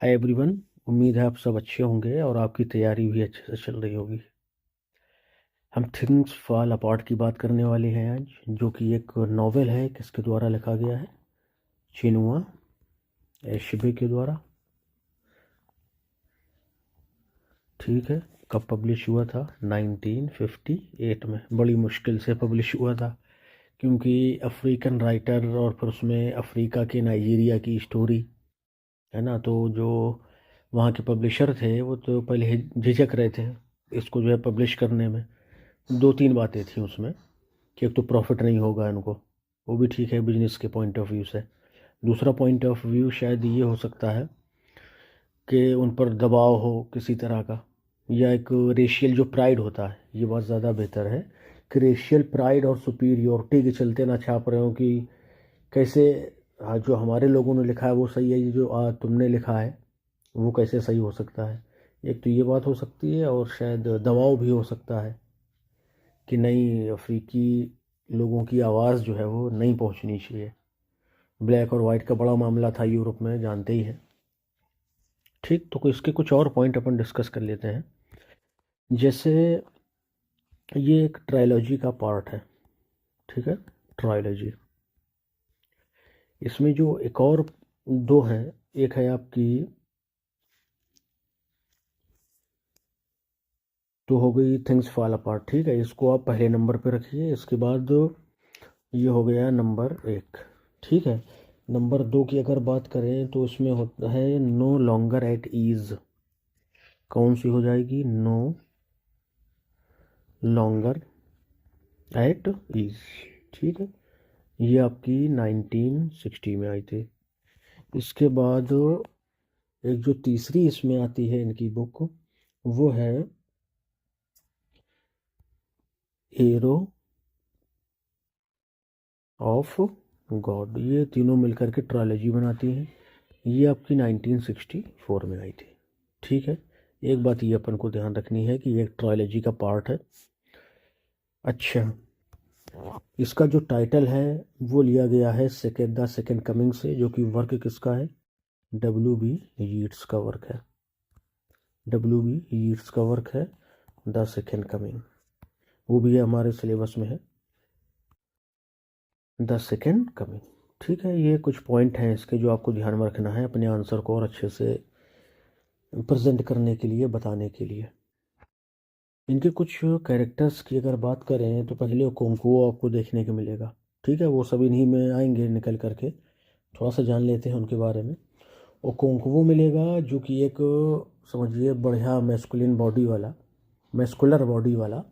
Hi everyone. उम्मीद है आप सब अच्छे होंगे और आपकी तैयारी भी अच्छे से चल रही होगी। हम थिंग्स फॉल अपार्ट की बात करने वाले हैं आज, जो कि एक नॉवेल है। किसके द्वारा लिखा गया है? चिनुआ एशबे के द्वारा। ठीक है। कब पब्लिश हुआ था? 1958 में। बड़ी मुश्किल से पब्लिश हुआ था, क्योंकि अफ्रीकन राइटर और फिर उसमें अफ्रीका के नाइजीरिया की स्टोरी है ना। तो जो वहाँ के पब्लिशर थे वो तो पहले झिझक रहे थे इसको जो है पब्लिश करने में। दो तीन बातें थी उसमें कि एक तो प्रॉफिट नहीं होगा इनको, वो भी ठीक है बिजनेस के पॉइंट ऑफ व्यू से। दूसरा पॉइंट ऑफ व्यू शायद ये हो सकता है कि उन पर दबाव हो किसी तरह का, या एक रेशियल जो प्राइड होता है, ये बात ज़्यादा बेहतर है कि रेशियल प्राइड और सुपीरियोरिटी के चलते ना छाप रहे हो कि कैसे जो हमारे लोगों ने लिखा है वो सही है, ये जो तुमने लिखा है वो कैसे सही हो सकता है। एक तो ये बात हो सकती है, और शायद दबाव भी हो सकता है कि नहीं, अफ्रीकी लोगों की आवाज़ जो है वो नहीं पहुंचनी चाहिए। ब्लैक और वाइट का बड़ा मामला था यूरोप में, जानते ही हैं। ठीक, तो इसके कुछ और पॉइंट अपन डिस्कस कर लेते हैं। जैसे ये एक ट्रायलॉजी का पार्ट है। ठीक है, ट्रायलॉजी। इसमें जो एक और दो हैं, एक है आपकी तो हो गई थिंग्स फॉल अपार्ट। ठीक है, इसको आप पहले नंबर पे रखिए। इसके बाद ये हो गया नंबर 1। ठीक है। नंबर 2 की अगर बात करें तो इसमें होता है नो लॉन्गर एट ईज। कौन सी हो जाएगी? No longer at ease. ठीक है, ये आपकी 1960 में आई थी। इसके बाद एक जो तीसरी इसमें आती है इनकी बुक, वो है एरो ऑफ गॉड। ये तीनों मिलकर के ट्रायलॉजी बनाती हैं। ये आपकी 1964 में आई थी। ठीक है, एक बात ये अपन को ध्यान रखनी है कि ये एक ट्रायलॉजी का पार्ट है। अच्छा, इसका जो टाइटल है वो लिया गया है द सेकेंड कमिंग से, जो कि वर्क किसका है? W.B. यीट्स का वर्क है। W.B. यीट्स का वर्क है द सेकेंड कमिंग। वो भी हमारे सिलेबस में है, द सेकेंड कमिंग। ठीक है, ये कुछ पॉइंट हैं इसके जो आपको ध्यान में रखना है अपने आंसर को और अच्छे से प्रेजेंट करने के लिए, बताने के लिए। इनके कुछ कैरेक्टर्स की अगर बात करें तो पहले ओकोंकुओ आपको देखने को मिलेगा। ठीक है, वो सभी नहीं में आएंगे निकल करके, थोड़ा सा जान लेते हैं उनके बारे में। ओकोंकुओ मिलेगा, जो कि एक समझिए बढ़िया मैस्कुलिन बॉडी वाला, मैस्कुलर बॉडी वाला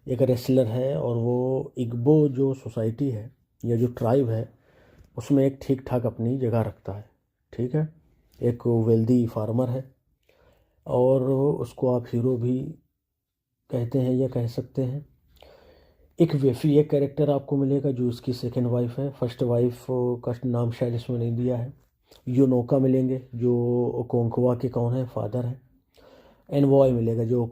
एक रेसलर है। और वो इग्बो जो सोसाइटी है या जो ट्राइब है उसमें एक ठीक ठाक अपनी जगह रखता है। ठीक है, एक वेल्दी फार्मर है, और उसको आप हीरो भी कहते हैं या कह सकते हैं। एक वेफी एक कैरेक्टर आपको मिलेगा जो उसकी सेकेंड वाइफ है। फर्स्ट वाइफ का नाम शायद इसमें नहीं दिया है। यूनोका मिलेंगे जो ओकोंकवा के कौन है? फादर है। एनवॉय मिलेगा जो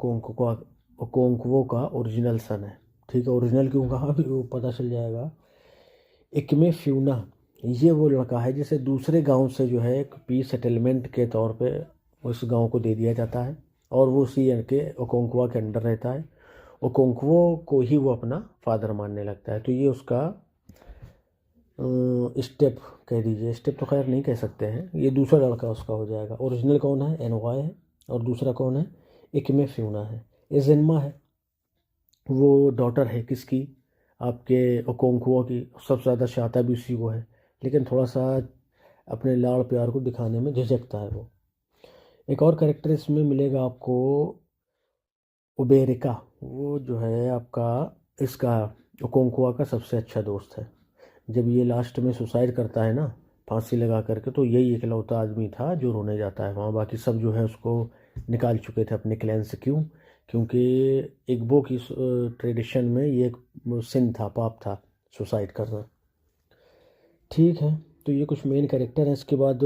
ओकोंकवो का ओरिजिनल सन है। ठीक है, ओरिजिनल क्यों कहा भी वो पता चल जाएगा। इकमे फ्यूना, ये वो लड़का है जिसे दूसरे गांव से जो है एक पीस सेटलमेंट के तौर पे उस गांव को दे दिया जाता है, और वो उसी के ओकोंकवा के अंडर रहता है। ओकोंकवो को ही वो अपना फादर मानने लगता है। तो ये उसका स्टेप कह दीजिए, स्टेप तो खैर नहीं कह सकते हैं, ये दूसरा लड़का उसका हो जाएगा। ओरिजिनल कौन है? एनवाय है, और दूसरा कौन है? इकमे फ्यूना है। एजेन्मा है, वो डॉटर है किसकी? आपके ओकोंकुआ की। सबसे ज़्यादा चाहता भी उसी को है, लेकिन थोड़ा सा अपने लाड़ प्यार को दिखाने में झिझकता है वो। एक और कैरेक्टर इसमें मिलेगा आपको, उबेरिका। वो जो है आपका इसका ओकोंकुआ का सबसे अच्छा दोस्त है। जब ये लास्ट में सुसाइड करता है ना फांसी लगा करके, तो यही इकलौता आदमी था जो रोने जाता है वहाँ। बाकी सब जो है उसको निकाल चुके थे अपने क्लैन से। क्यों? क्योंकि इग्बो की ट्रेडिशन में ये एक सिन था, पाप था सुसाइड करना। ठीक है, तो ये कुछ मेन कैरेक्टर हैं। इसके बाद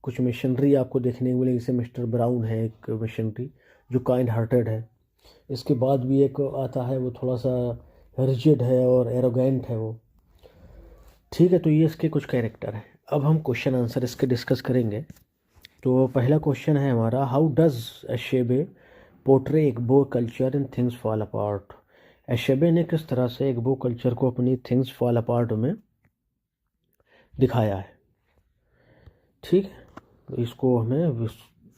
कुछ मिशनरी आपको देखने को मिलेगी, जैसे मिस्टर ब्राउन है एक मिशनरी जो काइंड हार्टेड है। इसके बाद भी एक आता है, वो थोड़ा सा रिजिड है और एरोगेंट है वो। ठीक है, तो ये इसके कुछ कैरेक्टर हैं। अब हम क्वेश्चन आंसर इसके डिस्कस करेंगे तो पहला क्वेश्चन है हमारा, how does Achebe portray Igbo culture in Things Fall Apart. Achebe ने किस तरह से इग्बो कल्चर को अपनी थिंग्स फॉल अपार्ट में दिखाया है। ठीक है, तो इसको हमें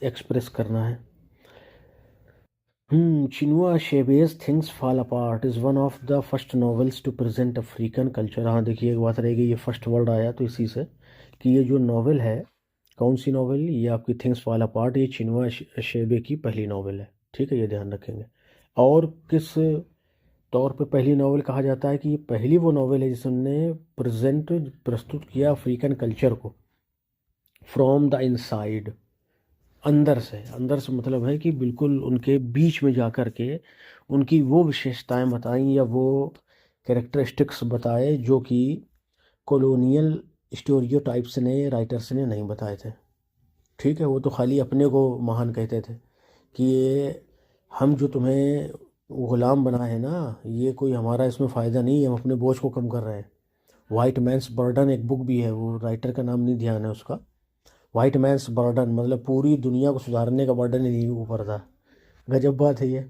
एक्सप्रेस करना है। Chinua Achebe's Things Fall Apart is one of the first novels to present African culture. हाँ देखिए, एक बात रहेगी, ये फर्स्ट वर्ड आया तो इसी से कि ये जो नॉवेल है, कौन सी नॉवेल, ये आपकी थिंग्स फॉल अपार्ट, ये चिनुआ अशेबे की पहली नॉवेल है। ठीक है, ये ध्यान रखेंगे। और किस तौर पे पहली नॉवेल कहा जाता है कि ये पहली वो नॉवेल है जिसने प्रस्तुत किया अफ्रीकन कल्चर को फ्रॉम द इनसाइड, अंदर से मतलब है कि बिल्कुल उनके बीच में जा कर के उनकी वो विशेषताएं बताई या वो कैरेक्टरिस्टिक्स बताए जो कि कॉलोनियल स्टोरियोटाइप्स ने, राइटर्स ने नहीं बताए थे। ठीक है, वो तो खाली अपने को महान कहते थे कि ये हम जो तुम्हें गुलाम बनाए हैं ना, ये कोई हमारा इसमें फ़ायदा नहीं है, हम अपने बोझ को कम कर रहे हैं। वाइट मैंस बर्डन एक बुक भी है, वो राइटर का नाम नहीं ध्यान है उसका। वाइट मैंस बर्डन मतलब पूरी दुनिया को सुधारने का बर्डन ही नहीं ऊपर था। गजब बात है ये।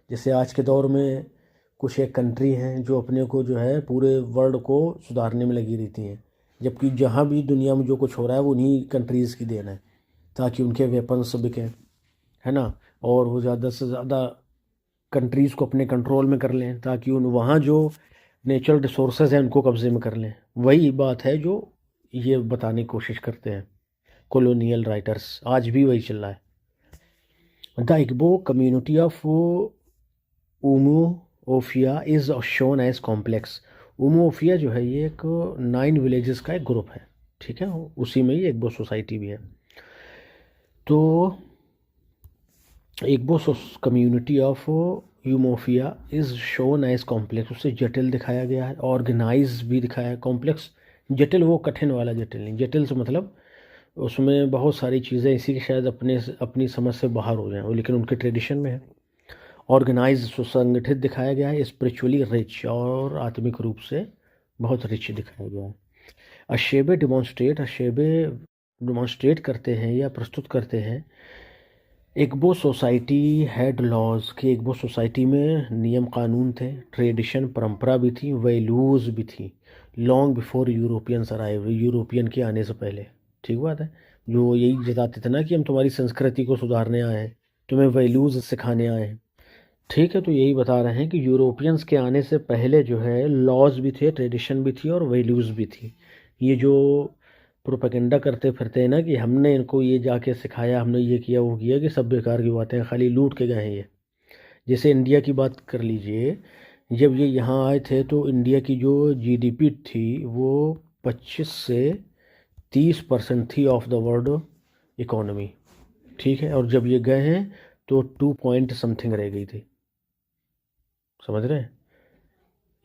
जैसे आज के दौर में कुछ एक कंट्री हैं जो अपने को जो है पूरे वर्ल्ड को सुधारने में लगी रहती हैं, जबकि जहाँ भी दुनिया में जो कुछ हो रहा है वो उन्हीं कंट्रीज़ की देन है, ताकि उनके वेपन्स बिकें, है ना, और वो ज़्यादा से ज़्यादा कंट्रीज़ को अपने कंट्रोल में कर लें, ताकि उन वहाँ जो नेचुरल रिसोर्सेज हैं उनको कब्ज़े में कर लें। वही बात है जो ये बताने की कोशिश करते हैं कॉलोनियल राइटर्स, आज भी वही चल रहा है। The Igbo community of Umuofia is shown as complex. Umuofia जो है ये एक 9 विलेजेस का एक ग्रुप है। ठीक है, उसी में ही इग्बो सोसाइटी भी है। तो Igbo community of Umuofia is shown as complex, उसे जटिल दिखाया गया है, ऑर्गेनाइज भी दिखाया है। कॉम्प्लेक्स, जटिल वो कठिन वाला जटिल नहीं, जटिल से मतलब उसमें बहुत सारी चीज़ें इसी के शायद अपनी समझ से बाहर हो जाएं, लेकिन उनके ट्रेडिशन में है। ऑर्गेनाइज, सुसंगठित दिखाया गया है। स्पिरिचुअली रिच, और आत्मिक रूप से बहुत रिच दिखाया गया है। अशेबे डिमॉन्स्ट्रेट करते हैं या प्रस्तुत करते हैं इग्बो सोसाइटी हैड लॉज, कि इग्बो सोसाइटी में नियम कानून थे, ट्रेडिशन परंपरा भी थी, वैल्यूज़ भी थी, long before Europeans arrive, European के आने से पहले। ठीक बात है, जो यही जताते थे ना कि हम तुम्हारी संस्कृति को सुधारने आए हैं, तुम्हें वैल्यूज़ सिखाने आए हैं। ठीक है, तो यही बता रहे हैं कि यूरोपियंस के आने से पहले जो है लॉज भी थे, ट्रेडिशन भी थी और वैल्यूज़ भी थी। ये जो प्रोपेगेंडा करते फिरते हैं ना कि हमने इनको ये जाके सिखाया, हमने ये किया वो किया, कि सब बेकार की बातें हैं, खाली लूट के गए हैं ये। जैसे इंडिया की बात कर लीजिए, जब ये यहाँ आए थे तो इंडिया की जो जीडीपी थी वो 25 से 30% थी ऑफ द वर्ल्ड इकोनॉमी। ठीक है, और जब ये गए हैं तो 2 पॉइंट समथिंग रह गई थी। समझ रहे हैं,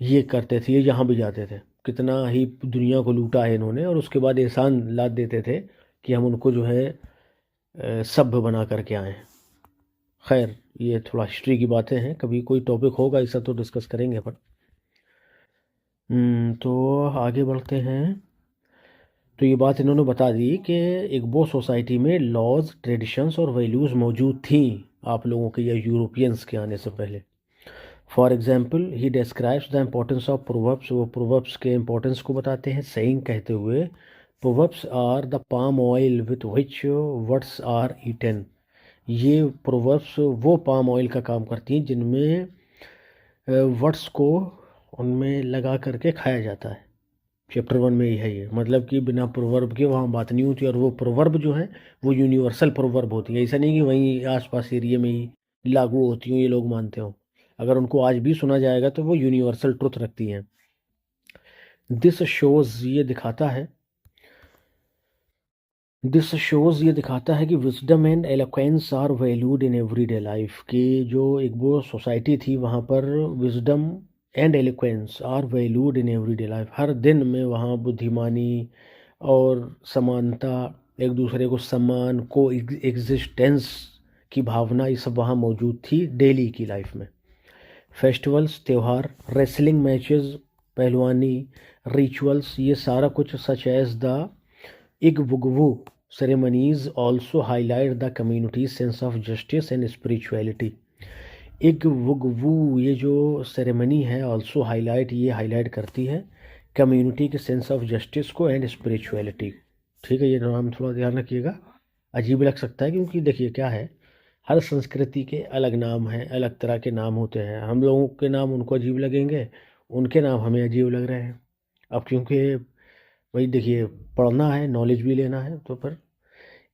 ये करते थे, ये यहाँ भी जाते थे, कितना ही दुनिया को लूटा है इन्होंने, और उसके बाद एहसान लाद देते थे कि हम उनको जो है सभ्य बना करके आए। खैर, ये थोड़ा हिस्ट्री की बातें हैं, कभी कोई टॉपिक होगा ऐसा तो डिस्कस करेंगे पर। तो आगे बढ़ते हैं। तो ये बात इन्होंने बता दी कि इग्बो सोसाइटी में लॉज, ट्रेडिशंस और वैल्यूज़ मौजूद थी आप लोगों के या यूरोपियंस के आने से पहले। For example he describes the importance of proverbs, वो प्रोवर्ब्स के इम्पोर्टेंस को बताते हैं सेइंग कहते हुए, proverbs are the palm oil with which words are eaten. ये प्रोवर्ब्स वो पाम ऑयल का काम करती हैं जिनमें वर्ड्स को उनमें लगा करके खाया जाता है। चैप्टर 1 में ही है ये, मतलब कि बिना प्रोवर्ब के वहाँ बात नहीं होती, और वो प्रोवर्ब जो है वो यूनिवर्सल प्रोवर्ब होती है, ऐसा नहीं कि वहीं आसपास एरिया में ही लागू होती हूँ ये लोग मानते हो। अगर उनको आज भी सुना जाएगा तो वो यूनिवर्सल ट्रुथ रखती हैं। दिस शोज़, ये दिखाता है कि wisdom and eloquence are valued in everyday life, की जो एक वो सोसाइटी थी वहाँ पर wisdom and eloquence are valued in everyday life, हर दिन में वहाँ बुद्धिमानी और समानता, एक दूसरे को सम्मान, को एग्जिस्टेंस की भावना, ये सब वहाँ मौजूद थी डेली की लाइफ में। फेस्टिवल्स, त्यौहार, रेसलिंग मैचेस, पहलवानी, रिचुअल्स, ये सारा कुछ सच एज द इगबुगवू ceremonies also highlight the community sense of justice and spirituality. Egwugwu, ये जो सेरेमनी है, ऑल्सो हाईलाइट, ये हाईलाइट करती है कम्युनिटी के सेंस ऑफ जस्टिस को एंड स्पिरिचुअलिटी। ठीक है, ये नाम थोड़ा ध्यान रखिएगा, अजीब लग सकता है क्योंकि देखिए क्या है, हर संस्कृति के अलग नाम हैं, अलग तरह के नाम होते हैं। हम लोगों के नाम उनको अजीब लगेंगे, उनके नाम हमें अजीब लग रहे हैं। अब क्योंकि वही देखिए, पढ़ना है, नॉलेज भी लेना है, तो पर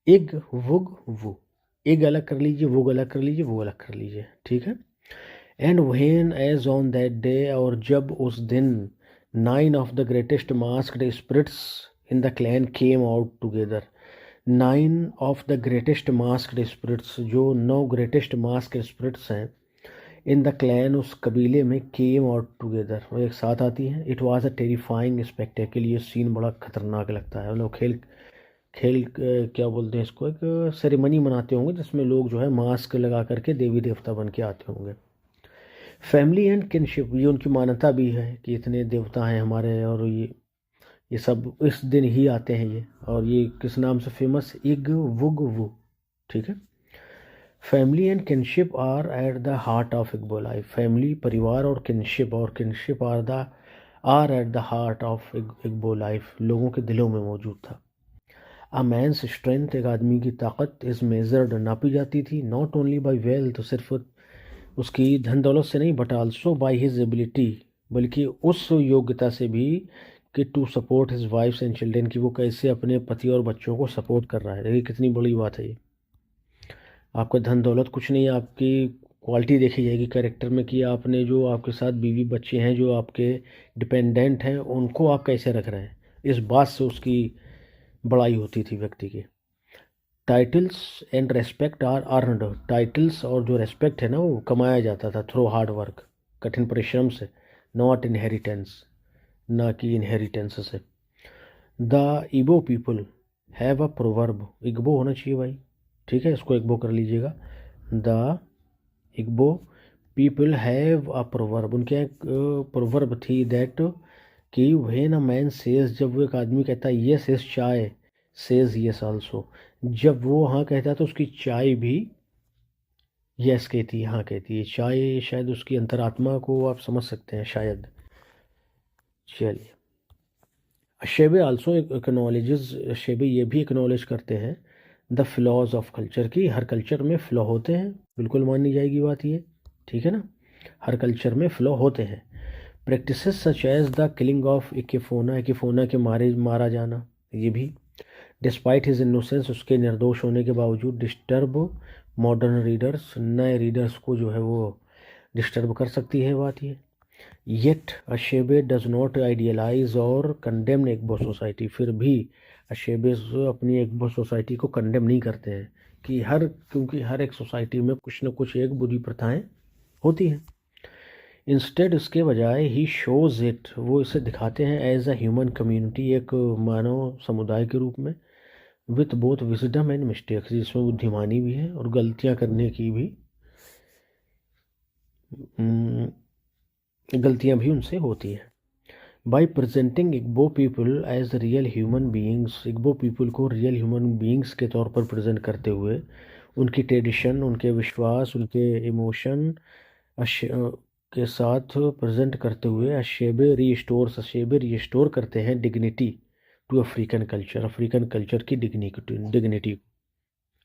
इग वुग वो, इग अलग कर लीजिए, वुग अलग कर लीजिए, वो अलग कर लीजिए, ठीक है। And when as on that day, और जब उस दिन 9 of the greatest masked spirits in the clan came out together. 9 of the greatest masked spirits, जो 9 ग्रेटेस्ट मास्क्ड स्पिरिट्स हैं इन द क्लैन, उस कबीले में, केम आउट टुगेदर, वो एक साथ आती हैं। It was a terrifying spectacle, ये सीन बड़ा खतरनाक लगता है। लोग खेल खेल क्या बोलते हैं इसको, एक सेरेमनी मनाते होंगे जिसमें लोग जो है मास्क लगा करके देवी देवता बन के आते होंगे। फैमिली एंड किनशिप, ये उनकी मान्यता भी है कि इतने देवता हैं हमारे, और ये सब इस दिन ही आते हैं ये। और ये किस नाम से फेमस, इग वुग वू, ठीक है। Family and kinship are at the heart of Igbo life. Family, परिवार, और kinship are at the heart of Igbo life, लोगों के दिलों में मौजूद था। अ मैंस स्ट्रेंथ, एक आदमी की ताकत, इज मेजर्ड, नापी जाती थी, नॉट ओनली बाई वेल्थ, सिर्फ उसकी धन दौलत से नहीं, but also by his ability, बल्कि उस योग्यता से भी कि to support his wives and children, की वो कैसे अपने पति और बच्चों को सपोर्ट कर रहा है। देखिए कितनी बड़ी बात है ये। आपका धन दौलत कुछ नहीं है, आपकी क्वालिटी देखी जाएगी कैरेक्टर में, कि आपने जो आपके साथ बीवी बच्चे हैं, जो आपके डिपेंडेंट हैं, उनको आप कैसे रख रहे हैं, इस बात से उसकी बड़ाई होती थी व्यक्ति की। Titles and respect our earned, titles और जो रेस्पेक्ट है ना, वो कमाया जाता था थ्रू हार्ड वर्क, कठिन परिश्रम से, नॉट इनहेरिटेंस, ना कि इनहेरिटेंस से। द इबो people have a proverb, Igbo होना चाहिए भाई, ठीक है, इसको इग्बो कर लीजिएगा। The Igbo people have a proverb, उनके एक प्रोवर्ब थी, दैट कि व्हेन अ मैन सेज, जब वो एक आदमी कहता है यस इज चाय, सेज यस आल्सो, जब वो हाँ कहता है तो उसकी चाय भी यस कहती है, हाँ कहती है। चाय शायद उसकी अंतरात्मा को आप समझ सकते हैं शायद। चलिए, शेबे आल्सो एक्नॉलेजेस, शेबे ये भी एक्नॉलेज करते हैं द फ्लॉज ऑफ कल्चर, की हर कल्चर में फ्लॉ होते हैं, बिल्कुल माननी जाएगी बात ये, ठीक है ना, हर कल्चर में फ्लॉ होते हैं। Practices such as the killing of Ikemefuna के मारा जाना, ये भी डिस्पाइट हिज इनोसेंस, उसके निर्दोष होने के बावजूद, डिस्टर्ब मॉडर्न रीडर्स, नए रीडर्स को जो है वो डिस्टर्ब कर सकती है बात ये। येट अशेबे डज नॉट आइडियलाइज और कंडेम एग्बो सोसाइटी, फिर भी अशेबे अपनी एग्बो सोसाइटी को कंडेम नहीं करते हैं, कि क्योंकि हर एक सोसाइटी में कुछ न कुछ एक बुरी प्रथाएं होती हैं। इंस्टेड, इसके बजाय, ही शोज इट, वो इसे दिखाते हैं एज अ ह्यूमन कम्युनिटी, एक मानव समुदाय के रूप में, with both wisdom and mistakes, जिसमें बुद्धिमानी भी है और गलतियां करने की भी गलतियां भी उनसे होती हैं। By presenting Igbo people as real human beings, Igbo people को रियल ह्यूमन बीइंग्स के तौर पर प्रेजेंट करते हुए, उनकी ट्रेडिशन, उनके विश्वास, उनके इमोशन के साथ प्रेजेंट करते हुए, अशेबे रिस्टोर करते हैं डिग्निटी टू अफ्रीकन कल्चर की डिग्निटी,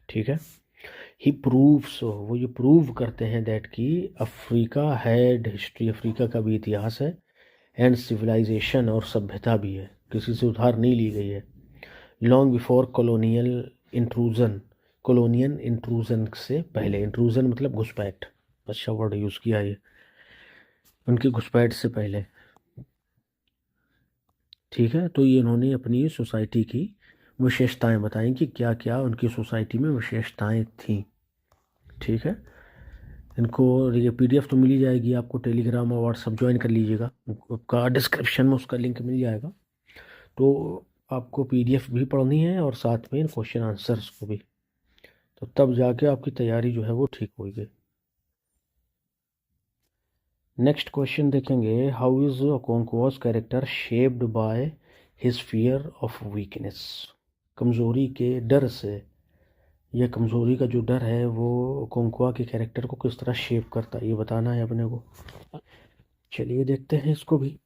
ठीक है। ही प्रूव्स, वो ये प्रूव करते हैं दैट कि अफ्रीका हैड हिस्ट्री, अफ्रीका का भी इतिहास है, एंड सिविलाइजेशन, और सभ्यता भी है, किसी से उधार नहीं ली गई है। लॉन्ग बिफोर कॉलोनियल इंट्रूजन से पहले, इंट्रूजन मतलब घुसपैठ, अच्छा वर्ड यूज़ किया ये, उनकी घुसपैठ से पहले, ठीक है। तो ये इन्होंने अपनी सोसाइटी की विशेषताएं बताई कि क्या क्या उनकी सोसाइटी में विशेषताएं थीं, ठीक है। इनको ये पीडीएफ तो मिल ही जाएगी आपको, टेलीग्राम और व्हाट्सअप ज्वाइन कर लीजिएगा, आपका डिस्क्रिप्शन में उसका लिंक मिल जाएगा। तो आपको पीडीएफ भी पढ़नी है और साथ में क्वेश्चन आंसर्स को भी, तो तब जाके आपकी तैयारी जो है वो ठीक होगी। नेक्स्ट क्वेश्चन देखेंगे, how is Okonkwo's character shaped by his fear of weakness. कमज़ोरी के डर से, यह कमज़ोरी का जो डर है वो ओकोंक्वा के कैरेक्टर को किस तरह शेप करता है, ये बताना है अपने को। चलिए देखते हैं इसको भी।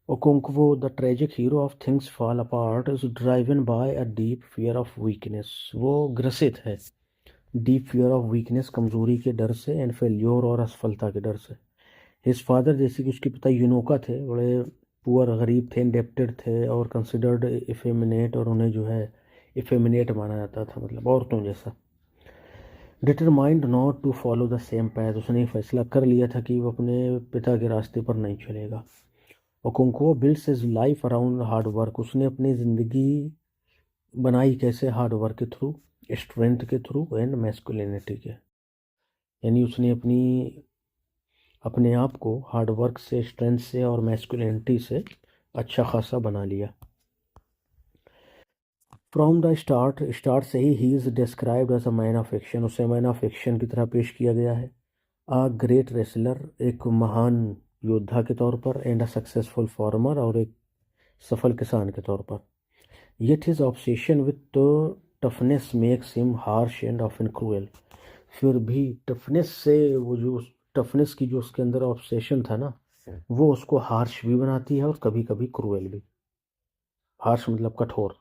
Okonkwo, the tragic hero of Things Fall Apart, is driven by a deep fear of weakness. वो ग्रसित है डीप फियर ऑफ वीकनेस, कमजोरी के डर से, एंड फेल्योर और असफलता के डर से। हिज फादर, जैसे कि उसके पिता यूनोका थे, बड़े पुअर, गरीब थे, इंडेप्टेड थे और कंसिडर्ड इफेमिनेट, और उन्हें जो है इफेमिनेट माना जाता था, मतलब औरतों जैसा। Determined not to follow the same path, उसने फैसला कर लिया था कि वो अपने पिता के रास्ते पर नहीं चलेगा। Okonkwo builds his life around hard work, उसने अपनी ज़िंदगी बनाई कैसे? हार्ड वर्क के थ्रू, स्ट्रेंथ के थ्रू, एंड मैस्कुलिनिटी के, यानी उसने अपने आप को हार्ड वर्क से, स्ट्रेंथ से और मैस्कुलिनिटी से अच्छा खासा बना लिया। फ्रॉम द स्टार्ट से ही is described as a man of action, उसे मैन ऑफ एक्शन की तरह पेश किया गया है। अ ग्रेट रेसलर, एक महान योद्धा के तौर पर, एंड अ सक्सेसफुल फार्मर, और एक सफल किसान के तौर पर। Yet his obsession with toughness makes him harsh and often cruel, फिर भी टफनेस से, वो जो टफनेस की जो उसके अंदर ऑब्सेशन था ना, वो उसको हार्श भी बनाती है और कभी कभी क्रूएल भी। हार्श मतलब कठोर।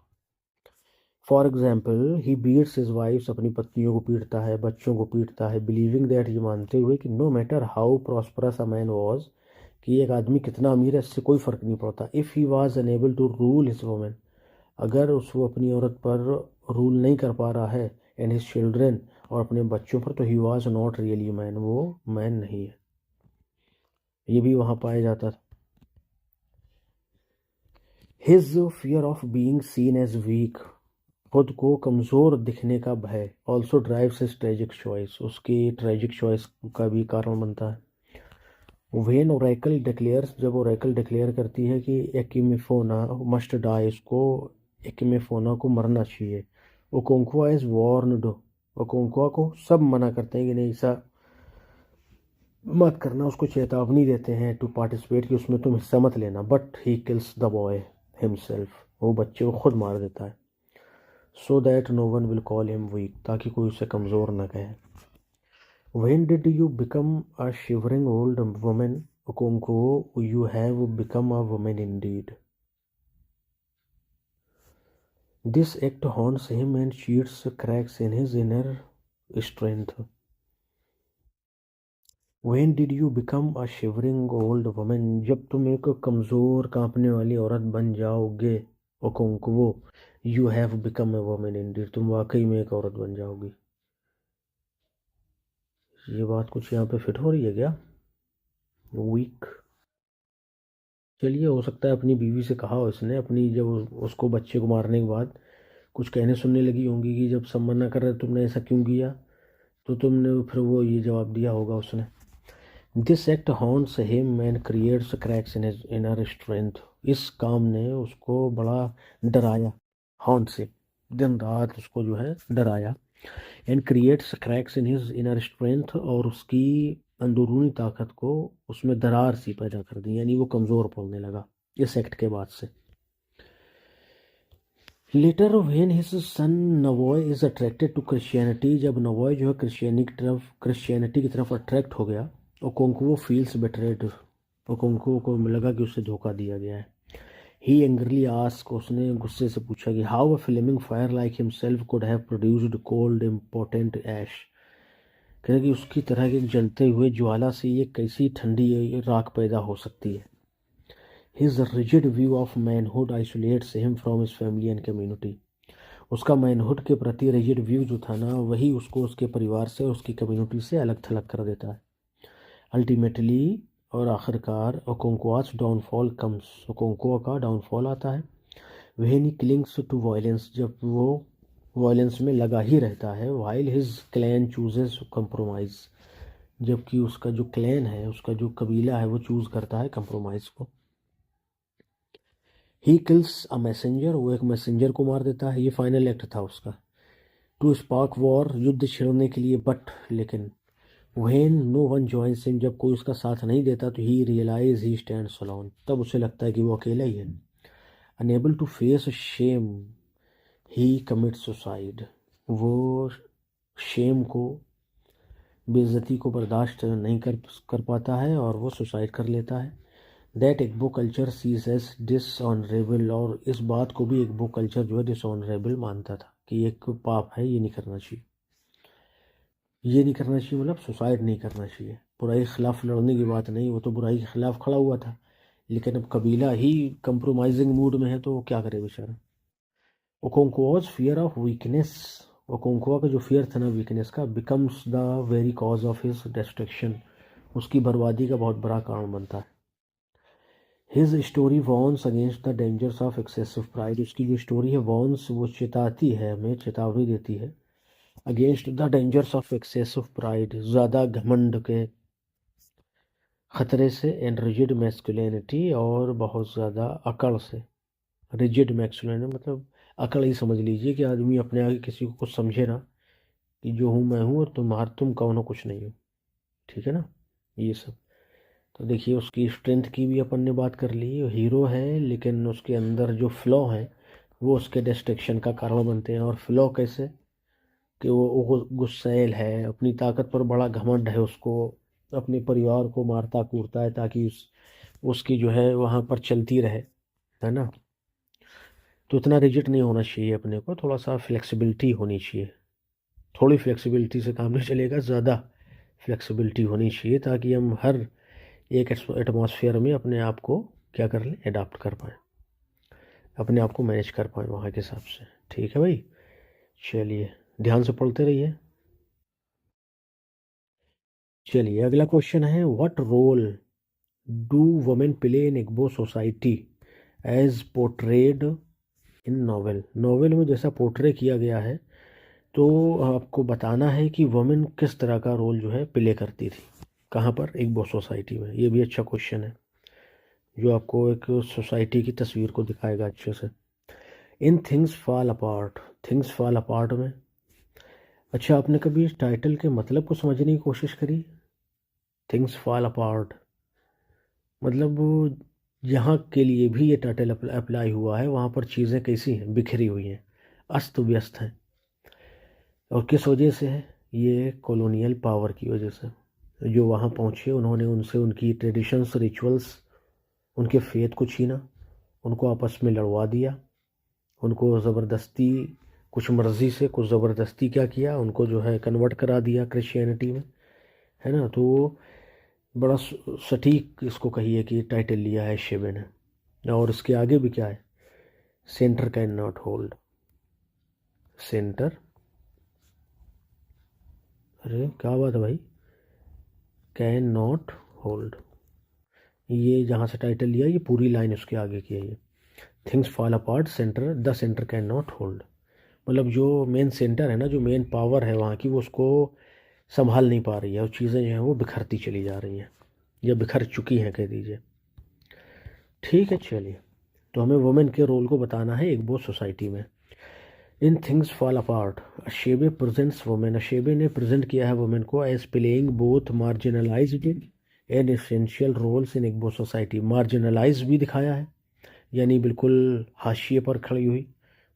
For example, he beats his wives, अपनी पत्नियों को पीटता है, बच्चों को पीटता है, बिलीविंग दैट, ये मानते हुए कि no matter how prosperous a man was, कि एक आदमी कितना अमीर है इससे कोई फ़र्क नहीं पड़ता। If he was unable to rule his women, अगर वो अपनी औरत पर रूल नहीं कर पा रहा है, एंड हिज चिल्ड्रेन, और अपने बच्चों पर, तो he was not really man, वो मैन नहीं है। ये भी वहाँ पाया जाता था। His fear of being seen as weak, खुद को कमज़ोर दिखने का भय, also drives his tragic choice, उसकी ट्रेजिक चॉइस का भी कारण बनता है। वेन ओरेकल डिक्लेयर्स, जब ओरेकल डिक्लेयर करती है कि एकिमेफोना मस्ट डाई, इसको एकिमेफोना को मरना चाहिए। ओकोंक्वा इज वार्नड, ओकोंक्वा को सब मना करते हैं कि नहीं ऐसा मत करना, उसको चेतावनी देते हैं टू पार्टिसिपेट, कि उसमें तुम हिस्सा मत लेना। But he kills the boy himself, वो बच्चे को खुद मार देता है। So that no one will call him weak, ताकि कोई उसे कमज़ोर न कहे। When did you become a shivering old woman, Okonkwo? You have become a woman indeed. This act haunts him and cheats cracks in his inner strength. When did you become a shivering old woman? जब तुम एक कमज़ोर कांपने वाली औरत बन जाओगे, Okonkwo, you have become a woman indeed, तुम वाकई में एक औरत बन जाओगी। ये बात कुछ यहाँ पे फिट हो रही है क्या? वीक। चलिए, हो सकता है अपनी बीवी से कहा हो इसने, अपनी जब उसको बच्चे को मारने के बाद कुछ कहने सुनने लगी होंगी कि जब सब मना कर रहे तुमने ऐसा क्यों किया, तो तुमने फिर वो ये जवाब दिया होगा उसने। This act haunts him and creates cracks in his inner strength, इस काम ने उसको बड़ा डराया। हॉन्ट से दिन रात उसको जो है डराया। And creates cracks in his inner strength, और उसकी अंदरूनी ताकत को उसमें दरार सी पैदा कर दी, यानी वो कमज़ोर पड़ने लगा इस एक्ट के बाद से। Later when his son Nwoye is attracted to Christianity, जब नवॉय जो है क्रिश्चियनिटी की तरफ अट्रैक्ट हो गया, ओकोंक्वो फील्स बेटरेड, ओकोंक्वो को लगा कि उसे धोखा दिया गया है। ही एंग्रली आस्क, उसने गुस्से से पूछा कि how a flaming fire like himself could have produced cold important ash, कह कि उसकी तरह के जलते हुए ज्वाला से ये कैसी ठंडी राख पैदा हो सकती है। His rigid view of manhood isolates him from his family and community, उसका मैनहुड के प्रति रिजिड व्यू जो था ना, वही उसको उसके परिवार से और उसकी कम्युनिटी से अलग थलग कर देता है। अल्टीमेटली, और आखिरकार, ओकोंक्वास डाउनफॉल कम्स, ओकोंक्वा का डाउनफॉल आता है। When he clings to violence, जब वो वायलेंस में लगा ही रहता है। While his clan chooses compromise, जबकि उसका जो क्लैन है, उसका जो कबीला है, वो चूज़ करता है कंप्रोमाइज़ को। ही किल्स अ मैसेंजर, वो एक मैसेंजर को मार देता है, ये फाइनल एक्ट था उसका। टू स्पार्क वॉर, युद्ध छिड़ने के लिए, बट लेकिन when no one joins him, जब कोई उसका साथ नहीं देता, तो he realize he stands alone, तब उसे लगता है कि वो अकेला ही है। Unable to face shame, he commit suicide, वो शेम को, बेइज्जती को बर्दाश्त नहीं कर पाता है और वो सुसाइड कर लेता है। That Igbo culture sees as dishonourable, और इस बात को भी इग्बो कल्चर जो है डिसऑनरेबल मानता था कि एक पाप है, ये नहीं करना चाहिए। ये नहीं करना चाहिए मतलब सुसाइड नहीं करना चाहिए। बुराई के खिलाफ लड़ने की बात नहीं, वो तो बुराई के खिलाफ खड़ा हुआ था, लेकिन अब कबीला ही कंप्रोमाइजिंग मूड में है तो वो क्या करे बेचारा। ओकोंकोज फियर ऑफ वीकनेस, ओकोंकोआ का जो फियर था ना वीकनेस का, becomes the very cause of his destruction, उसकी बर्बादी का बहुत बड़ा कारण बनता है। His story warns against the dangers of excessive pride, उसकी जो स्टोरी है वॉर्न्स, वो चिताती है, हमें चेतावनी देती है against the dangers of excessive pride, ज़्यादा घमंड के ख़तरे से, एंड रिजिड मैस्कुलिनिटी, और बहुत ज़्यादा अकड़ से। रिजिड मैस्कुलिनिटी मतलब अकड़ ही समझ लीजिए कि आदमी अपने आगे किसी को कुछ समझे ना, कि जो हूँ मैं हूँ और तुम कौन हो, कुछ नहीं हो, ठीक है ना, ये सब। तो देखिए उसकी स्ट्रेंथ की भी अपन ने बात कर ली, हीरो है लेकिन उसके अंदर जो फ्लॉ है वो उसके डिस्ट्रक्शन का कारण बनते हैं। और फ्लॉ कैसे, कि वो गुस्सैल है, अपनी ताकत पर बड़ा घमंड है उसको, अपने परिवार को मारता कूटता है ताकि उसकी जो है वहाँ पर चलती रहे, है ना। तो इतना रिजिड नहीं होना चाहिए अपने को, थोड़ा सा फ्लेक्सिबिलिटी होनी चाहिए। थोड़ी फ्लेक्सिबिलिटी से काम नहीं चलेगा, ज़्यादा फ्लेक्सिबिलिटी होनी चाहिए ताकि हम हर एक एटमॉस्फेयर में अपने आप को क्या कर लें, अडाप्ट कर पाएँ, अपने आप को मैनेज कर पाएँ वहाँ के हिसाब से। ठीक है भाई, चलिए ध्यान से पढ़ते रहिए। चलिए अगला क्वेश्चन है, what role do women play in Igbo society as portrayed in novel. Novel में जैसा पोर्ट्रे किया गया है तो आपको बताना है कि वुमेन किस तरह का रोल जो है प्ले करती थी, कहाँ पर, इग्बो सोसाइटी में। ये भी अच्छा क्वेश्चन है जो आपको एक सोसाइटी की तस्वीर को दिखाएगा अच्छे से। इन Things Fall apart, things Fall apart में, अच्छा आपने कभी इस टाइटल के मतलब को समझने की कोशिश करी। थिंग्स फॉल अपार्ट मतलब जहाँ के लिए भी ये टाइटल अप्लाई हुआ है वहाँ पर चीज़ें कैसी हैं, बिखरी हुई हैं, अस्त व्यस्त हैं। और किस वजह से है, ये कॉलोनियल पावर की वजह से। जो वहाँ पहुँचे उन्होंने उनसे उनकी ट्रेडिशंस, रिचुअल्स, उनके फेथ को छीना, उनको आपस में लड़वा दिया, उनको ज़बरदस्ती, कुछ मर्ज़ी से कुछ ज़बरदस्ती क्या किया, उनको जो है कन्वर्ट करा दिया क्रिश्चियनिटी में, है ना। तो बड़ा सटीक इसको कहिए कि टाइटल लिया है शेबे ने। और इसके आगे भी क्या है, centre can not hold, centre, अरे क्या बात है भाई, कैन नॉट होल्ड, ये जहाँ से टाइटल लिया ये पूरी लाइन उसके आगे की है। ये things Fall apart, centre, the centre can not hold, मतलब जो मेन सेंटर है ना, जो मेन पावर है वहाँ की, वो उसको संभाल नहीं पा रही है और चीज़ें जो हैं वो बिखरती चली जा रही हैं या बिखर चुकी हैं कह दीजिए। ठीक है चलिए, तो हमें वुमेन के रोल को बताना है इग्बो सोसाइटी में। In Things Fall Apart, Achebe presents women, Achebe ने प्रेजेंट किया है वुमेन को as playing both marginalised and essential roles in Igbo society. Marginalise भी दिखाया है, यानी बिल्कुल हाशिए पर खड़ी हुई,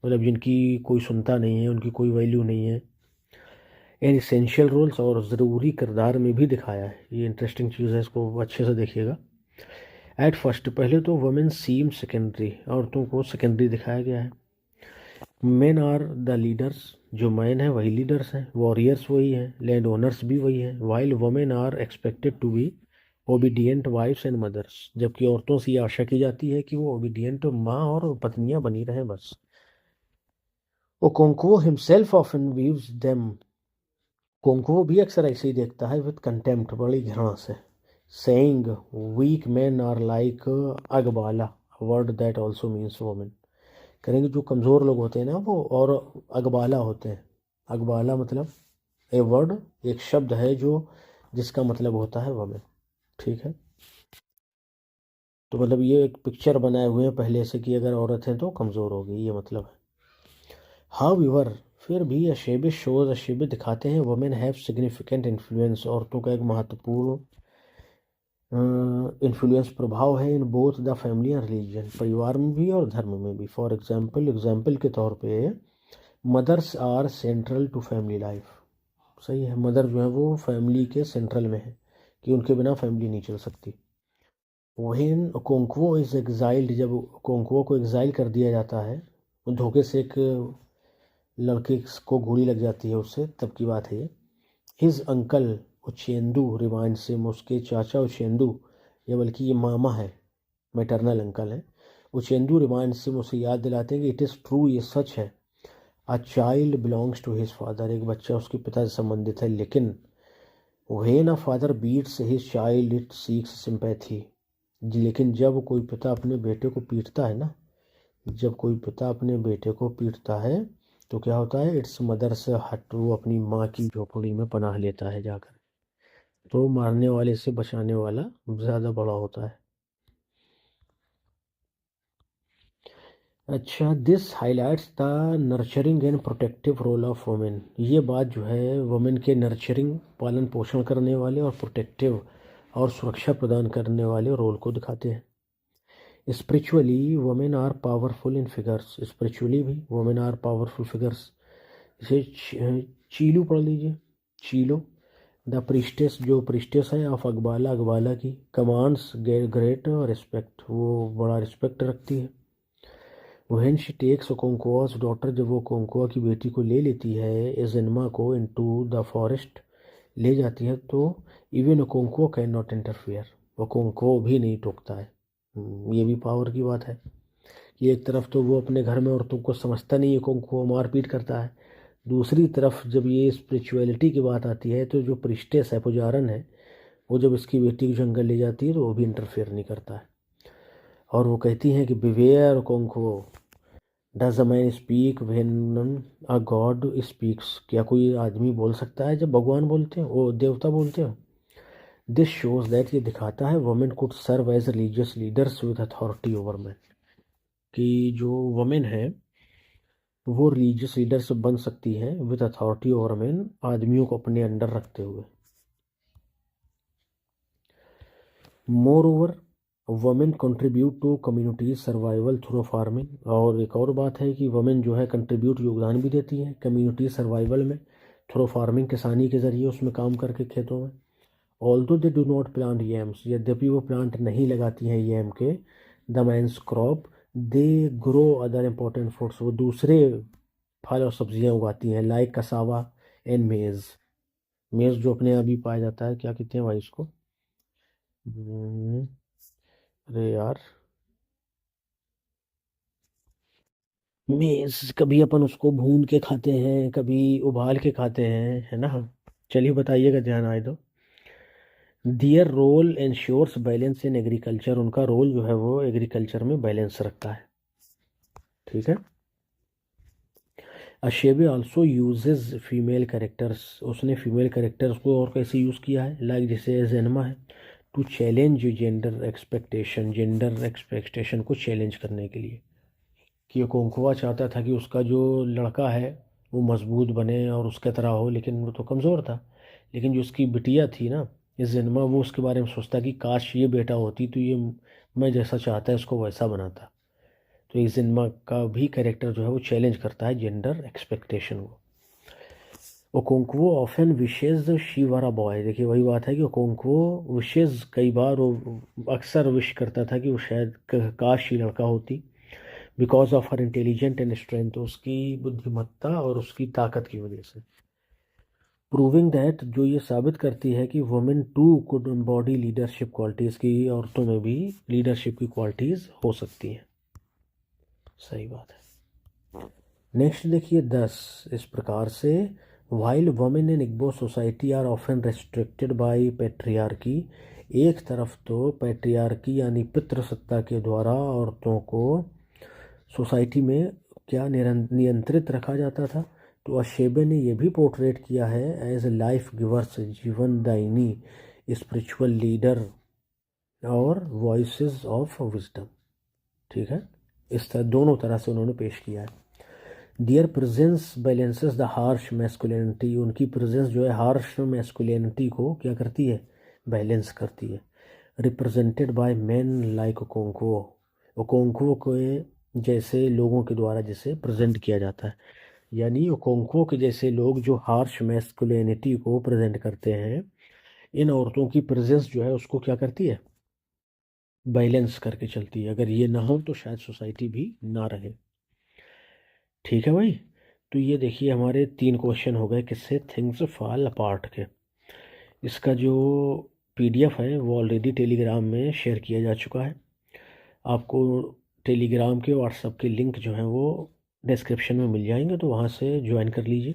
मतलब जिनकी कोई सुनता नहीं है, उनकी कोई वैल्यू नहीं है। एंड एसेंशियल रोल्स, और ज़रूरी किरदार में भी दिखाया है। ये इंटरेस्टिंग चीज़ है, इसको अच्छे से देखिएगा। एट फर्स्ट, पहले तो वुमेन सीम सेकेंडरी, औरतों को सेकेंडरी दिखाया गया है। मेन आर द लीडर्स, जो मैन है वही लीडर्स हैं, वॉरियर्स वही हैं, लैंड ओनर्स भी वही हैं। While women are expected to be obedient wives and mothers, जबकि औरतों से ये आशा की जाती है कि वो ओबीडियंट माँ और पत्नियां बनी रहें बस। ओकोंक्वो हिमसेल्फ ऑफन वीव्स देम, कोंक्वो भी अक्सर ऐसे ही देखता है विद कंटेम्प्ट, बड़ी घृणा से। Saying weak men are like agbala, word that also means women, करेंगे जो कमज़ोर लोग होते हैं ना वो और अगबाला होते हैं। अगबाला मतलब ए वर्ड, एक शब्द है जो जिसका मतलब होता है वुमेन, ठीक है। तो मतलब ये एक पिक्चर बनाए हुए हैं पहले से कि अगर औरत है तो कमज़ोर होगी, ये मतलब है। हाउएवर, फिर भी अशेबे शोज, अशेबे दिखाते हैं वुमेन हैव सिग्निफिकेंट इन्फ्लुएंस, औरतों का एक महत्वपूर्ण इन्फ्लुएंस, प्रभाव है in both the family and religion, परिवार में भी और धर्म में भी। फॉर एग्जाम्पल, एग्जाम्पल के तौर पे mothers are central to family life. सही है, मदर जो है वो फैमिली के सेंट्रल में है, कि उनके बिना फैमिली नहीं चल सकती। व्हेन ओकोंक्वो इज एग्जाइल्ड, जब ओकोंक्वो को एग्जाइल कर दिया जाता है, धोखे से एक लड़के को गोली लग जाती है उससे, तब की बात है ये। हिज अंकल उचेंदू रिमाइंड्स हिम, उसके चाचा उचेंदू, या बल्कि ये मामा है, मैटरनल अंकल है, उचेंदू रिमाइंड्स हिम, उसे याद दिलाते हैं कि इट इज़ ट्रू, ये सच है, a child belongs to his father, एक बच्चा उसके पिता से संबंधित है, लेकिन when a father beats his child it seeks sympathy, लेकिन जब कोई पिता अपने बेटे को पीटता है ना, जब कोई पिता अपने बेटे को पीटता है तो क्या होता है, इट्स मदर से हट, वो अपनी माँ की झोपड़ी में पनाह लेता है जाकर। तो मारने वाले से बचाने वाला ज़्यादा बड़ा होता है। अच्छा, this highlights the nurturing and protective role of women, ये बात जो है वुमेन के नर्चरिंग, पालन पोषण करने वाले, और प्रोटेक्टिव और सुरक्षा प्रदान करने वाले रोल को दिखाते हैं। Spiritually women are powerful in figures, spiritually भी वुमेन आर पावरफुल फिगर्स। इसे चीलू पढ़ लीजिए, चीलो, द प्रिस्टेस, जो प्रिस्टेस है ऑफ अकबाला, अकबाला की, कमांड्स ग्रेट रिस्पेक्ट, वो बड़ा रिस्पेक्ट रखती है। When she takes Okonkwo's daughter, जब वो ओकोंक्वा की बेटी को ले लेती है, एजेनमा को, इनटू द फॉरेस्ट ले जाती है, तो इवन ओकोंक्वा कैन नॉट इंटरफियर, ओकोंक्वा भी नहीं टोकता है। ये भी पावर की बात है कि एक तरफ तो वो अपने घर में औरतों को समझता नहीं है, ओकोंक्वा मारपीट करता है, दूसरी तरफ जब ये स्पिरिचुअलिटी की बात आती है तो जो प्रिस्टेस है, पुजारन है, वो जब इसकी बेटी को जंगल ले जाती है तो वो भी इंटरफेयर नहीं करता है। और वो कहती हैं कि beware Okonkwo, does a man speak when a god speaks, क्या कोई आदमी बोल सकता है जब भगवान बोलते हैं, वो देवता बोलते हो। दिस शोज दैट, ये दिखाता है women could serve as religious leaders with authority over man, कि जो वुमेन है वो रिलीजियस लीडर्स बन सकती है विद अथॉरिटी ओवर मैन, आदमियों को अपने अंडर रखते हुए। Moreover women contribute to community's survival through farming, और एक और बात है कि वुमेन जो है कंट्रीब्यूट, योगदान भी देती है कम्युनिटी सर्वाइवल में, थ्रू फार्मिंग, किसानी के ज़रिए उसमें काम करके खेतों में। Although they do not plant yams, यद्यपि वो प्लांट नहीं लगाती हैं येम के, the men's crop, they grow other important fruits, वो दूसरे फल और सब्जियां उगाती हैं, लाइक कसावा एंड मेज़, मेज़ जो अपने अभी पाया जाता है, क्या कहते हैं भाई इसको, हम्म, अरे यार, मेज़, कभी अपन उसको भून के खाते हैं, कभी उबाल के खाते हैं, है ना। चलिए बताइएगा, ध्यान आए तो। Their role ensures balance in agriculture, उनका रोल जो है वो एग्रीकल्चर में बैलेंस रखता है, ठीक है। अशेबे ऑल्सो यूजेज फीमेल कैरेक्टर्स, उसने फीमेल कैरेक्टर्स को और कैसे यूज़ किया है, लाइक जैसे जेनमा है, to challenge gender expectation, gender expectation को चैलेंज करने के लिए, कि ओकोंक्वा चाहता था कि उसका जो लड़का है वो मजबूत बने और उसके तरह हो, लेकिन वो तो कमज़ोर था। लेकिन जो उसकी बिटिया थी ना, इस जन्मा, वो उसके बारे में सोचता कि काश ये बेटा होती तो ये मैं जैसा चाहता है इसको वैसा बनाता। तो इस जन्मा का भी कैरेक्टर जो है वो चैलेंज करता है जेंडर एक्सपेक्टेशन को। Okonkwo often wishes she were a boy, देखिए वही बात है कि ओकोंक्वो विशेज, कई बार वो अक्सर विश करता था कि वो शायद काश ही लड़का होती, because of her intelligent and strength, उसकी बुद्धिमत्ता और उसकी ताकत की वजह से। प्रूविंग दैट, जो ये साबित करती है कि women too could embody leadership qualities, की औरतों में भी लीडरशिप की क्वालिटीज़ हो सकती हैं। सही बात है। नेक्स्ट देखिए 10, इस प्रकार से while women in Igbo society are often restricted by patriarchy, एक तरफ तो पैट्रियार्की यानी पितृसत्ता के द्वारा औरतों को सोसाइटी में क्या नियंत्रित रखा जाता था, तो अशेबे ने यह भी पोर्ट्रेट किया है एज ए लाइफ गिवर्स, जीवन दायिनी, स्पिरिचुअल लीडर और वॉइसेस ऑफ विजडम, ठीक है। इस तरह दोनों तरह से उन्होंने पेश किया है। Their presence balances the harsh masculinity, उनकी प्रेजेंस जो है हार्श मैस्कुलिनिटी को क्या करती है, बैलेंस करती है। रिप्रेजेंटेड बाय मैन लाइक ओकोंक्वो, ओकोंक्वो को जैसे लोगों के द्वारा जिसे प्रेजेंट किया जाता है। यानी ओकोंको के जैसे लोग जो हार्श मैस्कुलिनिटी को प्रेजेंट करते हैं, इन औरतों की प्रेजेंस जो है उसको क्या करती है, बैलेंस करके चलती है। अगर ये ना हो तो शायद सोसाइटी भी ना रहे। ठीक है भाई। तो ये देखिए हमारे 3 क्वेश्चन हो गए किससे, थिंग्स फॉल अपार्ट के। इसका जो पीडीएफ है वो ऑलरेडी टेलीग्राम में शेयर किया जा चुका है। आपको टेलीग्राम के व्हाट्सएप के लिंक जो है वो डिस्क्रिप्शन में मिल जाएंगे, तो वहाँ से ज्वाइन कर लीजिए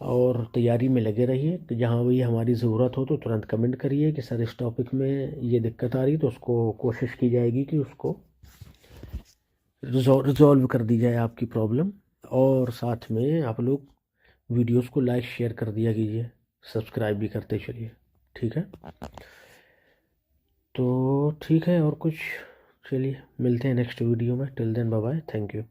और तैयारी में लगे रहिए कि जहाँ भी हमारी ज़रूरत हो तो तुरंत कमेंट करिए कि सर इस टॉपिक में ये दिक्कत आ रही, तो उसको कोशिश की जाएगी कि उसको रिजॉल्व कर दी जाए आपकी प्रॉब्लम। और साथ में आप लोग वीडियोस को लाइक शेयर कर दिया कीजिए, सब्सक्राइब भी करते चलिए। ठीक है, तो ठीक है और कुछ, चलिए मिलते हैं नेक्स्ट वीडियो में। Till then bye bye, thank you.